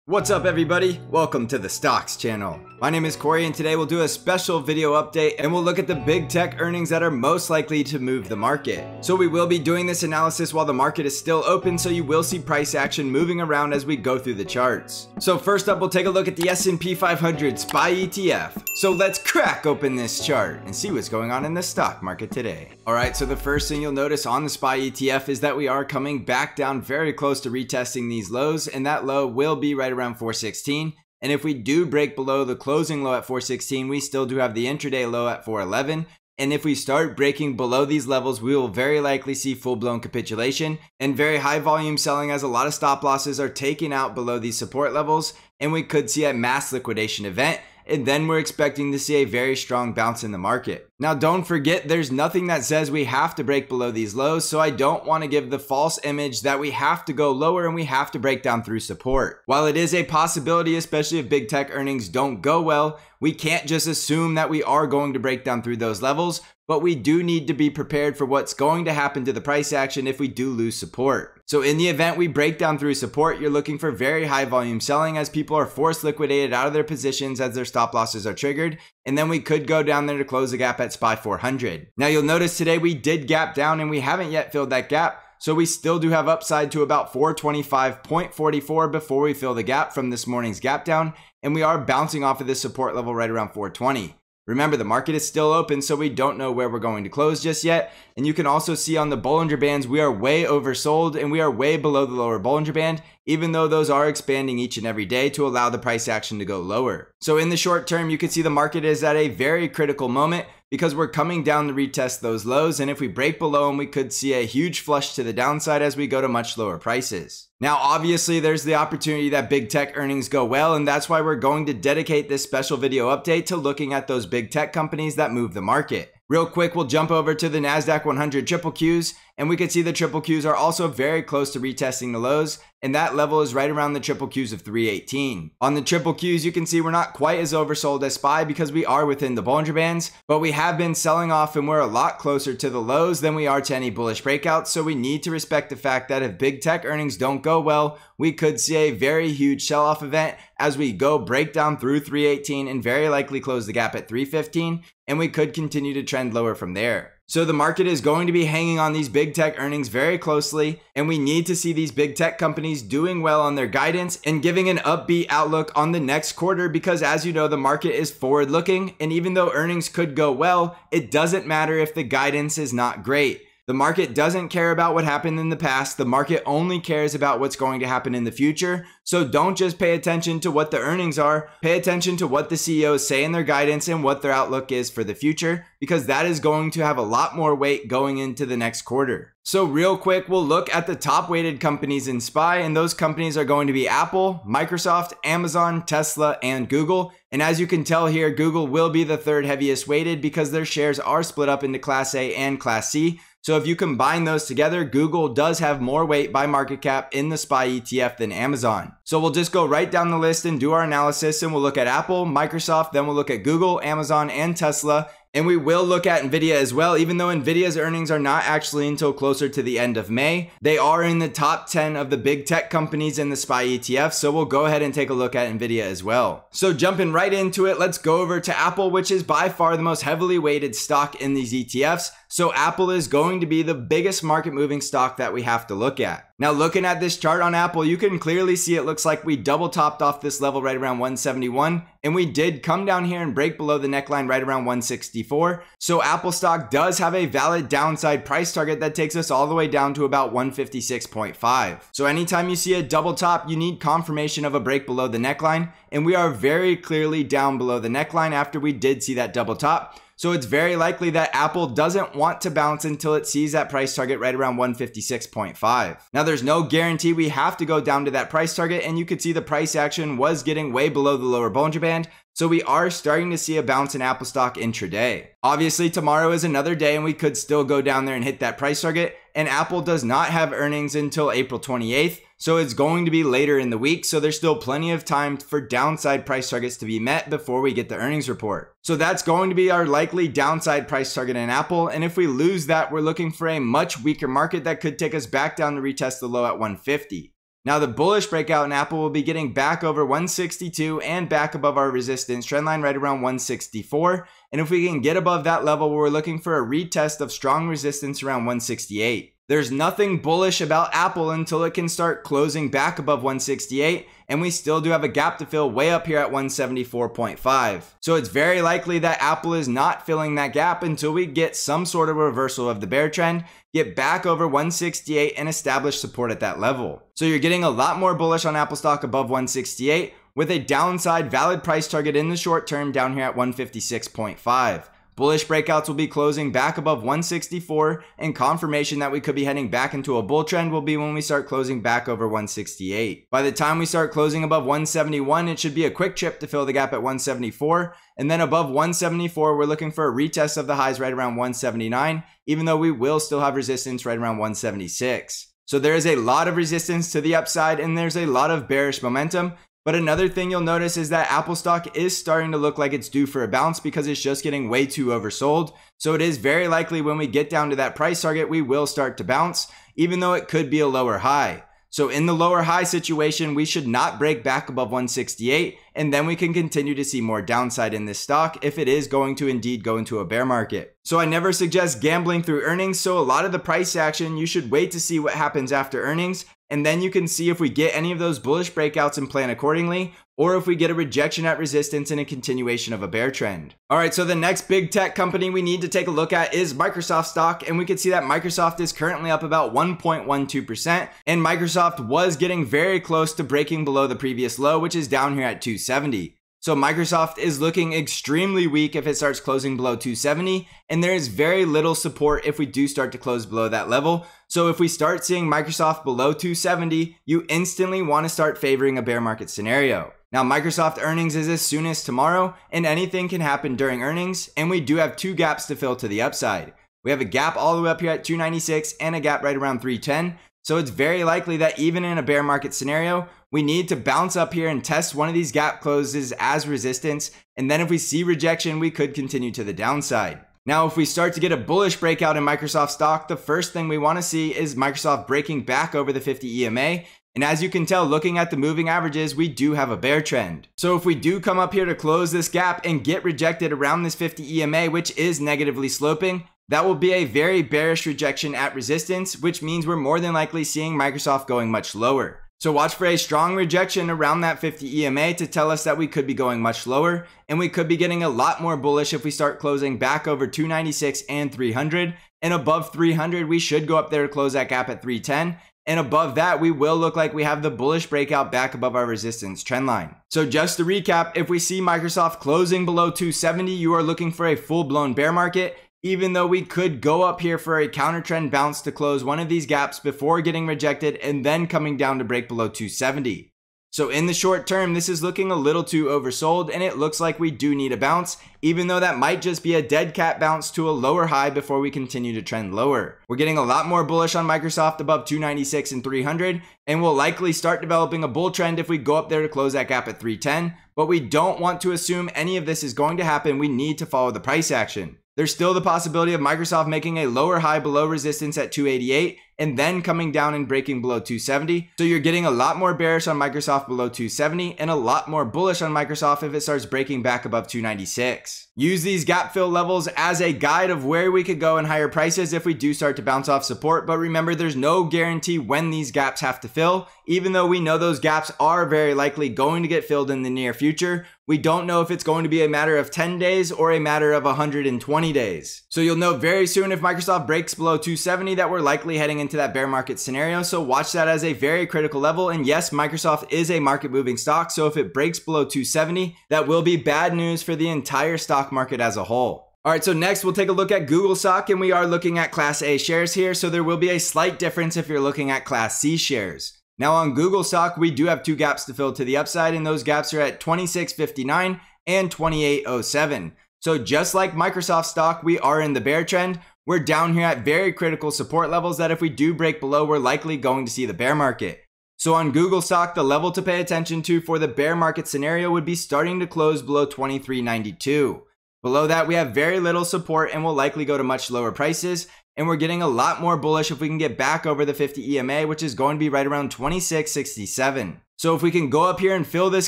What's up everybody? Welcome to the Stocks channel. My name is Corey and today we'll do a special video update and we'll look at the big tech earnings that are most likely to move the market. So we will be doing this analysis while the market is still open, so you will see price action moving around as we go through the charts. So first up, we'll take a look at the S&P 500 SPY ETF. So let's crack open this chart and see what's going on in the stock market today. Alright, so the first thing you'll notice on the SPY ETF is that we are coming back down very close to retesting these lows, and that low will be right around 416. And if we do break below the closing low at 416, we still do have the intraday low at 411. And if we start breaking below these levels, we will very likely see full-blown capitulation and very high volume selling, as a lot of stop losses are taken out below these support levels, and we could see a mass liquidation event. And then we're expecting to see a very strong bounce in the market. Now don't forget, there's nothing that says we have to break below these lows, so I don't want to give the false image that we have to go lower and we have to break down through support. While it is a possibility, especially if big tech earnings don't go well, we can't just assume that we are going to break down through those levels, but we do need to be prepared for what's going to happen to the price action if we do lose support. So in the event we break down through support, you're looking for very high volume selling as people are forced liquidated out of their positions as their stop losses are triggered, and then we could go down there to close the gap at SPY 400. Now you'll notice today we did gap down and we haven't yet filled that gap, so we still do have upside to about 425.44 before we fill the gap from this morning's gap down, and we are bouncing off of this support level right around 420. Remember, the market is still open, so we don't know where we're going to close just yet. And you can also see on the Bollinger Bands, we are way oversold and we are way below the lower Bollinger Band, even though those are expanding each and every day to allow the price action to go lower. So in the short term, you can see the market is at a very critical moment because we're coming down to retest those lows. And if we break below them, we could see a huge flush to the downside as we go to much lower prices. Now, obviously, there's the opportunity that big tech earnings go well, and that's why we're going to dedicate this special video update to looking at those big tech companies that move the market. Real quick, we'll jump over to the NASDAQ 100 triple Qs, and we can see the triple Qs are also very close to retesting the lows, and that level is right around the triple Qs of 318. On the triple Qs, you can see we're not quite as oversold as SPY because we are within the Bollinger Bands, but we have been selling off and we're a lot closer to the lows than we are to any bullish breakouts, so we need to respect the fact that if big tech earnings don't go well, we could see a very huge sell-off event as we go break down through 318 and very likely close the gap at 315, and we could continue to trend lower from there. So the market is going to be hanging on these big tech earnings very closely, and we need to see these big tech companies doing well on their guidance and giving an upbeat outlook on the next quarter, because as you know, the market is forward looking, and even though earnings could go well, it doesn't matter if the guidance is not great. The market doesn't care about what happened in the past. The market only cares about what's going to happen in the future. So don't just pay attention to what the earnings are. Pay attention to what the CEOs say in their guidance and what their outlook is for the future, because that is going to have a lot more weight going into the next quarter. So real quick, we'll look at the top weighted companies in SPY, and those companies are going to be Apple, Microsoft, Amazon, Tesla, and Google. And as you can tell here, Google will be the third heaviest weighted because their shares are split up into Class A and Class C. So if you combine those together, Google does have more weight by market cap in the SPY ETF than Amazon. So we'll just go right down the list and do our analysis, and we'll look at Apple, Microsoft, then we'll look at Google, Amazon, and Tesla. And we will look at Nvidia as well, even though Nvidia's earnings are not actually until closer to the end of May. They are in the top 10 of the big tech companies in the SPY ETF, so we'll go ahead and take a look at Nvidia as well. So jumping right into it, let's go over to Apple, which is by far the most heavily weighted stock in these ETFs. So Apple is going to be the biggest market moving stock that we have to look at. Now looking at this chart on Apple, you can clearly see it looks like we double topped off this level right around 171, and we did come down here and break below the neckline right around 164. So Apple stock does have a valid downside price target that takes us all the way down to about 156.5. So anytime you see a double top, you need confirmation of a break below the neckline, and we are very clearly down below the neckline after we did see that double top. So it's very likely that Apple doesn't want to bounce until it sees that price target right around 156.5. Now there's no guarantee we have to go down to that price target, and you could see the price action was getting way below the lower Bollinger Band. So we are starting to see a bounce in Apple stock intraday. Obviously tomorrow is another day and we could still go down there and hit that price target, and Apple does not have earnings until April 28th. So it's going to be later in the week, so there's still plenty of time for downside price targets to be met before we get the earnings report. So that's going to be our likely downside price target in Apple, and if we lose that, we're looking for a much weaker market that could take us back down to retest the low at 150. Now the bullish breakout in Apple will be getting back over 162 and back above our resistance trend line right around 164. And if we can get above that level, we're looking for a retest of strong resistance around 168. There's nothing bullish about Apple until it can start closing back above 168, and we still do have a gap to fill way up here at 174.5. So it's very likely that Apple is not filling that gap until we get some sort of reversal of the bear trend, get back over 168 and establish support at that level. So you're getting a lot more bullish on Apple stock above 168 with a downside valid price target in the short term down here at 156.5. Bullish breakouts will be closing back above 164, and confirmation that we could be heading back into a bull trend will be when we start closing back over 168. By the time we start closing above 171, it should be a quick chip to fill the gap at 174, and then above 174, we're looking for a retest of the highs right around 179, even though we will still have resistance right around 176. So there is a lot of resistance to the upside, and there's a lot of bearish momentum. But another thing you'll notice is that Apple stock is starting to look like it's due for a bounce because it's just getting way too oversold. So it is very likely when we get down to that price target, we will start to bounce, even though it could be a lower high. So in the lower high situation, we should not break back above 168, and then we can continue to see more downside in this stock if it is going to indeed go into a bear market. So I never suggest gambling through earnings, so a lot of the price action, you should wait to see what happens after earnings, and then you can see if we get any of those bullish breakouts and plan accordingly, or if we get a rejection at resistance and a continuation of a bear trend. All right, so the next big tech company we need to take a look at is Microsoft stock, and we can see that Microsoft is currently up about 1.12%, and Microsoft was getting very close to breaking below the previous low, which is down here at 270. So Microsoft is looking extremely weak if it starts closing below 270, and there is very little support if we do start to close below that level. So if we start seeing Microsoft below 270, you instantly want to start favoring a bear market scenario. Now Microsoft earnings is as soon as tomorrow, and anything can happen during earnings, and we do have two gaps to fill to the upside. We have a gap all the way up here at 296 and a gap right around 310. So it's very likely that even in a bear market scenario, we need to bounce up here and test one of these gap closes as resistance. And then if we see rejection, we could continue to the downside. Now, if we start to get a bullish breakout in Microsoft stock, the first thing we want to see is Microsoft breaking back over the 50 EMA. And as you can tell, looking at the moving averages, we do have a bear trend. So if we do come up here to close this gap and get rejected around this 50 EMA, which is negatively sloping, that will be a very bearish rejection at resistance, which means we're more than likely seeing Microsoft going much lower. So watch for a strong rejection around that 50 EMA to tell us that we could be going much lower, and we could be getting a lot more bullish if we start closing back over 296 and 300, and above 300 we should go up there to close that gap at 310, and above that we will look like we have the bullish breakout back above our resistance trend line. So just to recap, if we see Microsoft closing below 270, you are looking for a full-blown bear market, even though we could go up here for a counter trend bounce to close one of these gaps before getting rejected and then coming down to break below 270. So in the short term, this is looking a little too oversold, and it looks like we do need a bounce, even though that might just be a dead cat bounce to a lower high before we continue to trend lower. We're getting a lot more bullish on Microsoft above 296 and 300, and we'll likely start developing a bull trend if we go up there to close that gap at 310, but we don't want to assume any of this is going to happen. We need to follow the price action. There's still the possibility of Microsoft making a lower high below resistance at 288 and then coming down and breaking below 270. So you're getting a lot more bearish on Microsoft below 270 and a lot more bullish on Microsoft if it starts breaking back above 296. Use these gap fill levels as a guide of where we could go in higher prices if we do start to bounce off support. But remember, there's no guarantee when these gaps have to fill. Even though we know those gaps are very likely going to get filled in the near future, we don't know if it's going to be a matter of 10 days or a matter of 120 days. So you'll know very soon if Microsoft breaks below 270 that we're likely heading into that bear market scenario. So watch that as a very critical level. And yes, Microsoft is a market moving stock. So if it breaks below 270, that will be bad news for the entire stock market as a whole. All right, so next we'll take a look at Google stock, and we are looking at Class A shares here. So there will be a slight difference if you're looking at Class C shares. Now on Google stock, we do have two gaps to fill to the upside, and those gaps are at 26.59 and 28.07. So just like Microsoft stock, we are in the bear trend. We're down here at very critical support levels that if we do break below, we're likely going to see the bear market. So on Google stock, the level to pay attention to for the bear market scenario would be starting to close below 23.92. Below that, we have very little support and will likely go to much lower prices. and we're getting a lot more bullish if we can get back over the 50 EMA, which is going to be right around 26.67. So if we can go up here and fill this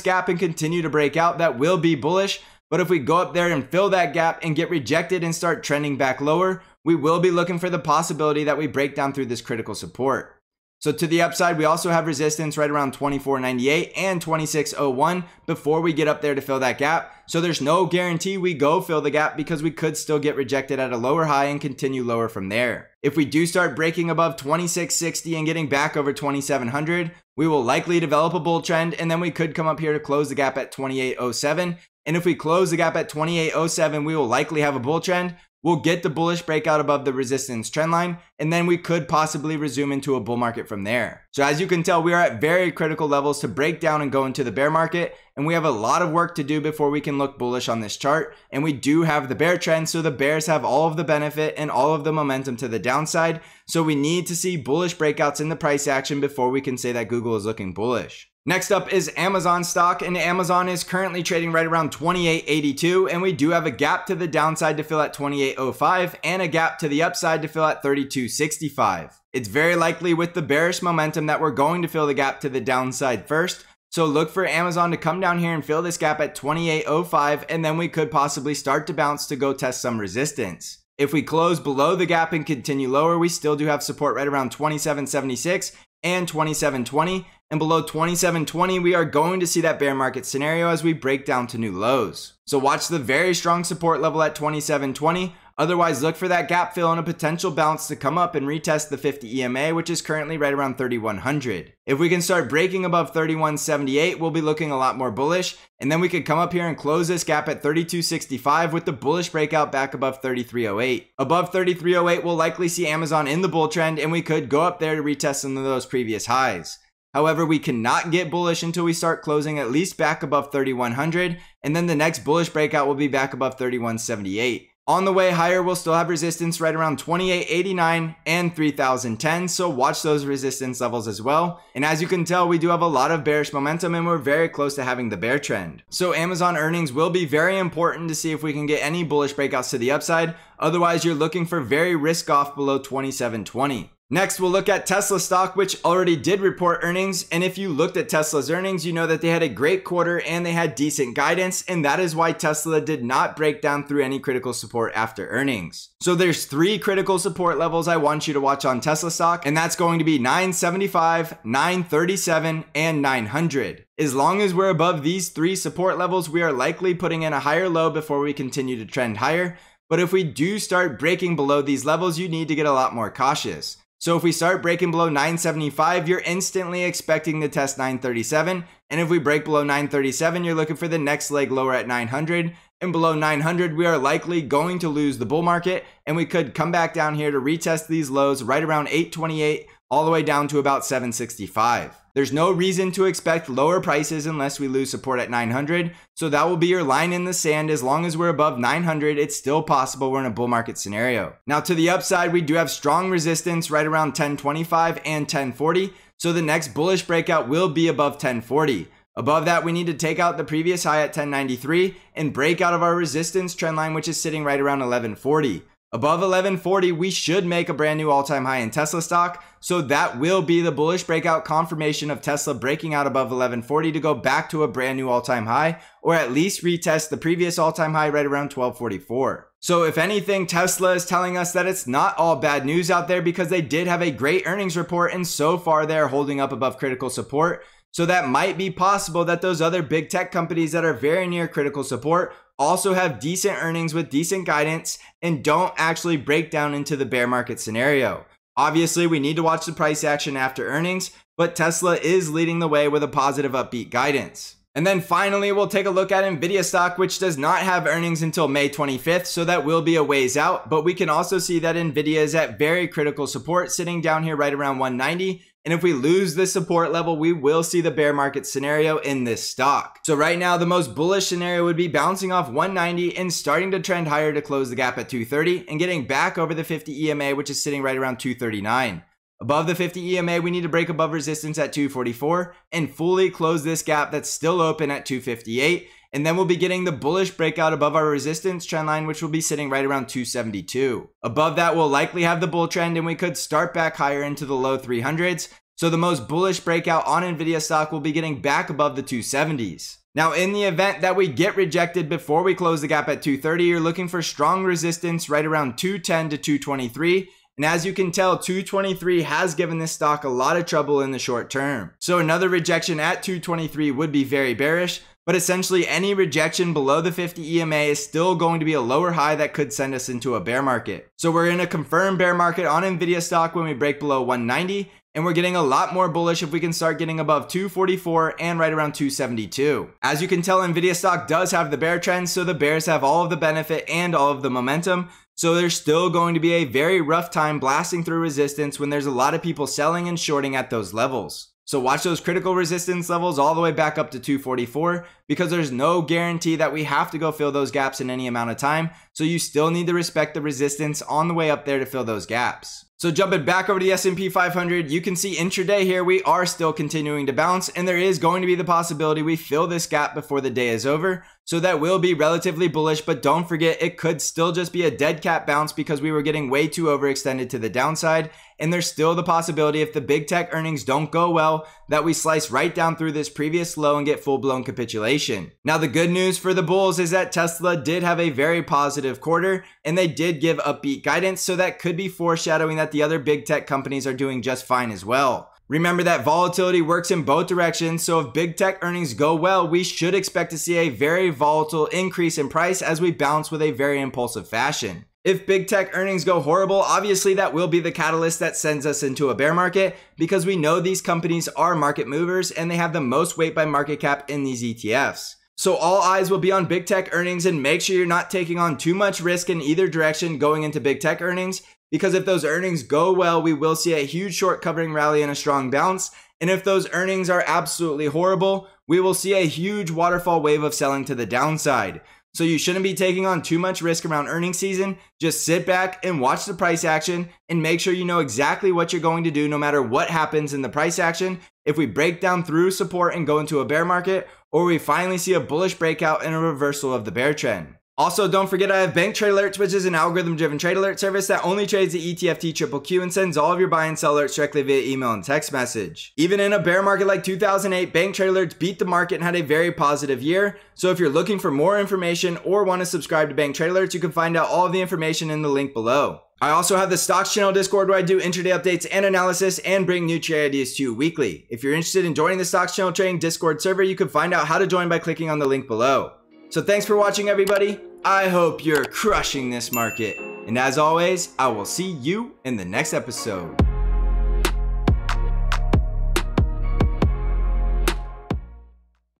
gap and continue to break out, that will be bullish. But if we go up there and fill that gap and get rejected and start trending back lower, we will be looking for the possibility that we break down through this critical support. So to the upside, we also have resistance right around 24.98 and 26.01 before we get up there to fill that gap. So there's no guarantee we go fill the gap because we could still get rejected at a lower high and continue lower from there. If we do start breaking above 26.60 and getting back over 2700, we will likely develop a bull trend, and then we could come up here to close the gap at 28.07. And if we close the gap at 28.07, we will likely have a bull trend. We'll get the bullish breakout above the resistance trend line, and then we could possibly resume into a bull market from there. So as you can tell, we are at very critical levels to break down and go into the bear market, and we have a lot of work to do before we can look bullish on this chart. And we do have the bear trend, so the bears have all of the benefit and all of the momentum to the downside. So we need to see bullish breakouts in the price action before we can say that Google is looking bullish. Next up is Amazon stock, and Amazon is currently trading right around 28.82, and we do have a gap to the downside to fill at 28.05 and a gap to the upside to fill at 32.65. It's very likely with the bearish momentum that we're going to fill the gap to the downside first. So look for Amazon to come down here and fill this gap at 28.05, and then we could possibly start to bounce to go test some resistance. If we close below the gap and continue lower, we still do have support right around 27.76 and 27.20, and below 27.20 we are going to see that bear market scenario as we break down to new lows. So watch the very strong support level at 27.20. Otherwise, look for that gap fill and a potential bounce to come up and retest the 50 EMA, which is currently right around 3100. If we can start breaking above 3178, we'll be looking a lot more bullish, and then we could come up here and close this gap at 3265 with the bullish breakout back above 3308. Above 3308, we'll likely see Amazon in the bull trend, and we could go up there to retest some of those previous highs. However, we cannot get bullish until we start closing at least back above 3100, and then the next bullish breakout will be back above 3178. On the way higher, we'll still have resistance right around 28.89 and 3010, so watch those resistance levels as well. And as you can tell, we do have a lot of bearish momentum, and we're very close to having the bear trend. So Amazon earnings will be very important to see if we can get any bullish breakouts to the upside. Otherwise, you're looking for very risk off below 2720. Next, we'll look at Tesla stock, which already did report earnings. And if you looked at Tesla's earnings, you know that they had a great quarter and they had decent guidance. And that is why Tesla did not break down through any critical support after earnings. So there's 3 critical support levels I want you to watch on Tesla stock. And that's going to be 975, 937, and 900. As long as we're above these 3 support levels, we are likely putting in a higher low before we continue to trend higher. But if we do start breaking below these levels, you need to get a lot more cautious. So if we start breaking below 975, you're instantly expecting to test 937. And if we break below 937, you're looking for the next leg lower at 900. And below 900, we are likely going to lose the bull market. And we could come back down here to retest these lows right around 828 all the way down to about 765. There's no reason to expect lower prices unless we lose support at 900. So that will be your line in the sand. As long as we're above 900, it's still possible we're in a bull market scenario. Now to the upside, we do have strong resistance right around 1025 and 1040. So the next bullish breakout will be above 1040. Above that, we need to take out the previous high at 1093 and break out of our resistance trend line, which is sitting right around 1140. Above 1140, we should make a brand new all-time high in Tesla stock. So that will be the bullish breakout confirmation of Tesla breaking out above 1140 to go back to a brand new all-time high, or at least retest the previous all-time high right around 1244. So if anything, Tesla is telling us that it's not all bad news out there because they did have a great earnings report, and so far they're holding up above critical support. So that might be possible that those other big tech companies that are very near critical support also have decent earnings with decent guidance and don't actually break down into the bear market scenario. Obviously, we need to watch the price action after earnings, but Tesla is leading the way with a positive upbeat guidance. And then finally, we'll take a look at Nvidia stock, which does not have earnings until May 25th, so that will be a ways out. But we can also see that Nvidia is at very critical support, sitting down here right around 190. And if we lose this support level, we will see the bear market scenario in this stock. So right now, the most bullish scenario would be bouncing off 190 and starting to trend higher to close the gap at 230 and getting back over the 50 EMA, which is sitting right around 239. Above the 50 EMA, we need to break above resistance at 244 and fully close this gap that's still open at 258. And then we'll be getting the bullish breakout above our resistance trend line, which will be sitting right around 272. Above that, we'll likely have the bull trend and we could start back higher into the low 300s. So the most bullish breakout on Nvidia stock will be getting back above the 270s. Now, in the event that we get rejected before we close the gap at 230, you're looking for strong resistance right around 210 to 223. And as you can tell, 223 has given this stock a lot of trouble in the short term. So another rejection at 223 would be very bearish. But essentially any rejection below the 50 EMA is still going to be a lower high that could send us into a bear market. So we're in a confirmed bear market on Nvidia stock when we break below 190, and we're getting a lot more bullish if we can start getting above 244 and right around 272. As you can tell, Nvidia stock does have the bear trend, so the bears have all of the benefit and all of the momentum. So there's still going to be a very rough time blasting through resistance when there's a lot of people selling and shorting at those levels. So watch those critical resistance levels all the way back up to 244 because there's no guarantee that we have to go fill those gaps in any amount of time. So you still need to respect the resistance on the way up there to fill those gaps. So jumping back over to the S&P 500, you can see intraday here, we are still continuing to bounce and there is going to be the possibility we fill this gap before the day is over. So that will be relatively bullish, but don't forget it could still just be a dead cat bounce because we were getting way too overextended to the downside. And there's still the possibility if the big tech earnings don't go well that we slice right down through this previous low and get full-blown capitulation. Now the good news for the bulls is that Tesla did have a very positive quarter and they did give upbeat guidance, so that could be foreshadowing that the other big tech companies are doing just fine as well. Remember that volatility works in both directions, so if big tech earnings go well, we should expect to see a very volatile increase in price as we bounce with a very impulsive fashion. If big tech earnings go horrible, obviously that will be the catalyst that sends us into a bear market because we know these companies are market movers and they have the most weight by market cap in these ETFs. So all eyes will be on big tech earnings, and make sure you're not taking on too much risk in either direction going into big tech earnings, because if those earnings go well, we will see a huge short covering rally and a strong bounce. And if those earnings are absolutely horrible, we will see a huge waterfall wave of selling to the downside. So you shouldn't be taking on too much risk around earnings season. Just sit back and watch the price action and make sure you know exactly what you're going to do no matter what happens in the price action. If we break down through support and go into a bear market, or we finally see a bullish breakout and a reversal of the bear trend. Also, don't forget I have Bank Trade Alerts, which is an algorithm-driven trade alert service that only trades the ETF QQQ and sends all of your buy and sell alerts directly via email and text message. Even in a bear market like 2008, Bank Trade Alerts beat the market and had a very positive year. So if you're looking for more information or want to subscribe to Bank Trade Alerts, you can find out all of the information in the link below. I also have the Stocks Channel Discord where I do intraday updates and analysis and bring new trade ideas to you weekly. If you're interested in joining the Stocks Channel Trading Discord server, you can find out how to join by clicking on the link below. So thanks for watching, everybody. I hope you're crushing this market. And as always, I will see you in the next episode.